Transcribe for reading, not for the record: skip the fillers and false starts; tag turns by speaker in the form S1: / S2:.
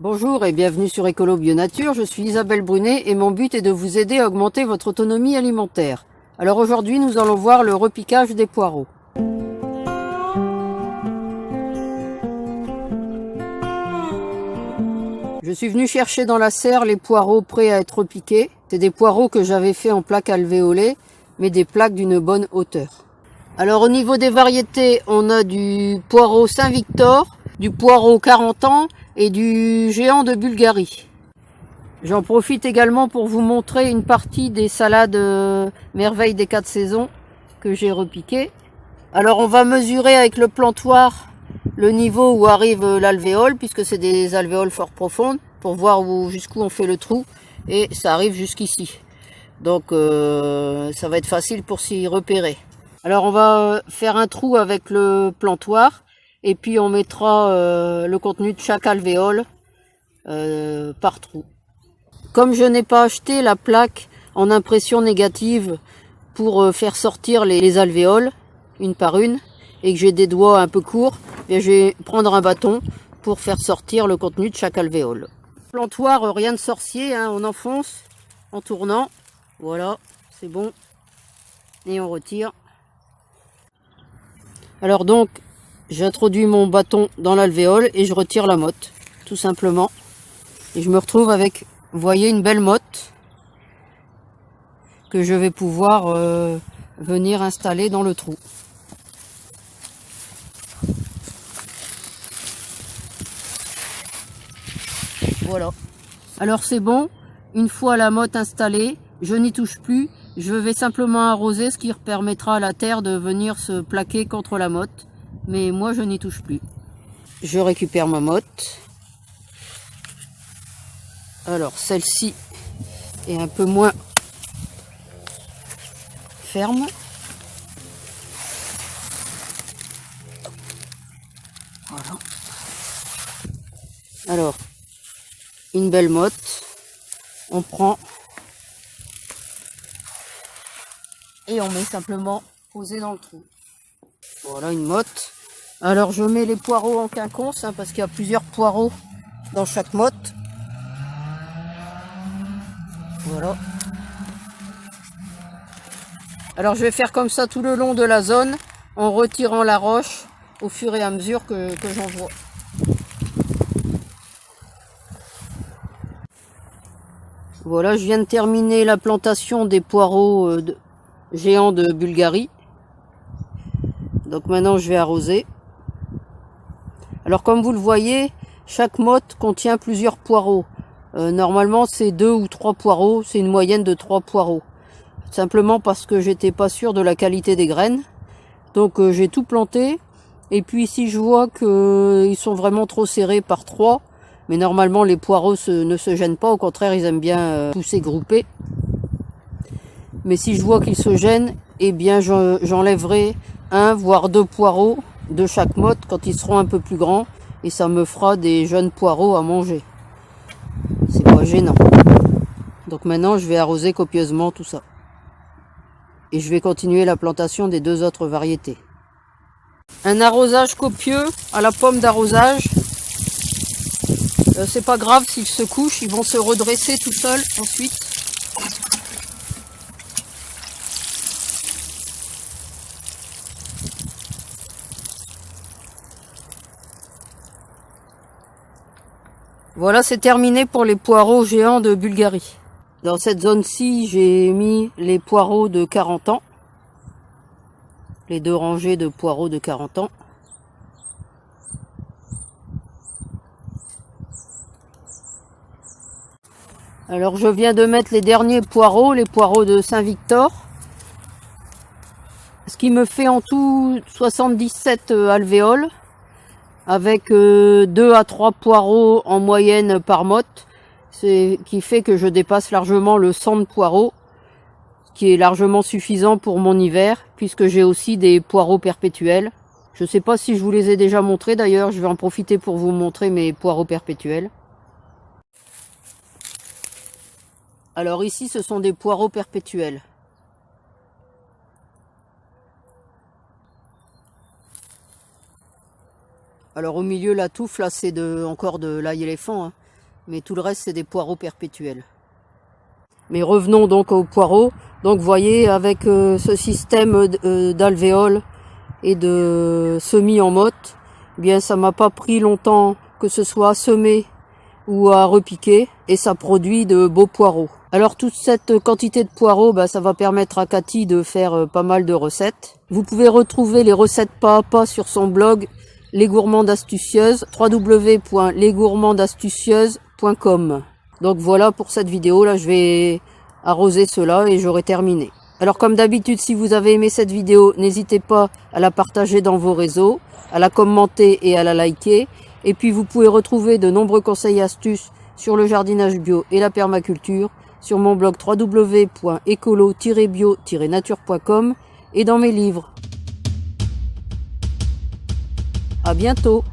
S1: Bonjour et bienvenue sur Écolo Bio Nature, je suis Isabelle Brunet et mon but est de vous aider à augmenter votre autonomie alimentaire. Alors aujourd'hui nous allons voir le repiquage des poireaux. Je suis venu chercher dans la serre les poireaux prêts à être repiqués. C'est des poireaux que j'avais fait en plaques alvéolées, mais des plaques d'une bonne hauteur. Alors au niveau des variétés, on a du poireau Saint-Victor, du poireau 40 ans et du géant de Bulgarie. J'en profite également pour vous montrer une partie des salades merveilles des 4 saisons que j'ai repiquées. Alors on va mesurer avec le plantoir le niveau où arrive l'alvéole, puisque c'est des alvéoles fort profondes, pour voir jusqu'où on fait le trou, et ça arrive jusqu'ici. Donc ça va être facile pour s'y repérer. Alors on va faire un trou avec le plantoir, et puis on mettra le contenu de chaque alvéole par trou. Comme je n'ai pas acheté la plaque en impression négative pour faire sortir les alvéoles, une par une, et que j'ai des doigts un peu courts, je vais prendre un bâton pour faire sortir le contenu de chaque alvéole. Plantoir, rien de sorcier, hein, on enfonce en tournant, voilà, c'est bon, et on retire. Alors donc, j'introduis mon bâton dans l'alvéole et je retire la motte, tout simplement. Et je me retrouve avec, vous voyez, une belle motte que je vais pouvoir venir installer dans le trou. Voilà. Alors c'est bon, une fois la motte installée, je n'y touche plus. Je vais simplement arroser, ce qui permettra à la terre de venir se plaquer contre la motte. Mais moi, je n'y touche plus. Je récupère ma motte. Alors, celle-ci est un peu moins ferme. Voilà. Alors, une belle motte. On prend et on met simplement posé dans le trou. Voilà une motte. Alors je mets les poireaux en quinconce, hein, parce qu'il y a plusieurs poireaux dans chaque motte. Voilà. Alors je vais faire comme ça tout le long de la zone, en retirant la roche au fur et à mesure que j'envoie. Voilà, je viens de terminer la plantation des poireaux géants de Bulgarie. Donc maintenant je vais arroser. Alors comme vous le voyez, chaque motte contient plusieurs poireaux. Normalement c'est 2 ou 3 poireaux, c'est une moyenne de 3 poireaux. Simplement parce que j'étais pas sûr de la qualité des graines. Donc j'ai tout planté. Et puis si je vois qu'ils sont vraiment trop serrés par 3, mais normalement les poireaux ne se gênent pas, au contraire ils aiment bien pousser groupés. Mais si je vois qu'ils se gênent, eh bien j'enlèverai 1 voire 2 poireaux de chaque motte quand ils seront un peu plus grands, et ça me fera des jeunes poireaux à manger. C'est pas gênant. Donc maintenant je vais arroser copieusement tout ça. Et je vais continuer la plantation des 2 autres variétés. Un arrosage copieux à la pomme d'arrosage. C'est pas grave s'ils se couchent, ils vont se redresser tout seuls ensuite. Voilà, c'est terminé pour les poireaux géants de Bulgarie. Dans cette zone-ci, j'ai mis les poireaux de 40 ans. Les 2 rangées de poireaux de 40 ans. Alors je viens de mettre les derniers poireaux, les poireaux de Saint-Victor. Ce qui me fait en tout 77 alvéoles, avec 2 à 3 poireaux en moyenne par motte. C'est qui fait que je dépasse largement le 100 de poireaux, ce qui est largement suffisant pour mon hiver, puisque j'ai aussi des poireaux perpétuels. Je ne sais pas si je vous les ai déjà montrés d'ailleurs, je vais en profiter pour vous montrer mes poireaux perpétuels. Alors ici ce sont des poireaux perpétuels. Alors au milieu la touffe là c'est encore de l'ail éléphant, hein. Mais tout le reste, c'est des poireaux perpétuels. Mais revenons donc aux poireaux. Donc vous voyez, avec ce système d'alvéoles et de semis en motte, eh bien ça m'a pas pris longtemps que ce soit à semer ou à repiquer, et ça produit de beaux poireaux. Alors toute cette quantité de poireaux, ça va permettre à Cathy de faire pas mal de recettes. Vous pouvez retrouver les recettes pas à pas sur son blog Les Gourmandes Astucieuses, www.lesgourmandesastucieuses.com. Donc voilà pour cette vidéo, là je vais arroser cela et j'aurai terminé. Alors comme d'habitude, si vous avez aimé cette vidéo, n'hésitez pas à la partager dans vos réseaux, à la commenter et à la liker. Et puis vous pouvez retrouver de nombreux conseils et astuces sur le jardinage bio et la permaculture sur mon blog www.écolo-bio-nature.com et dans mes livres. À bientôt!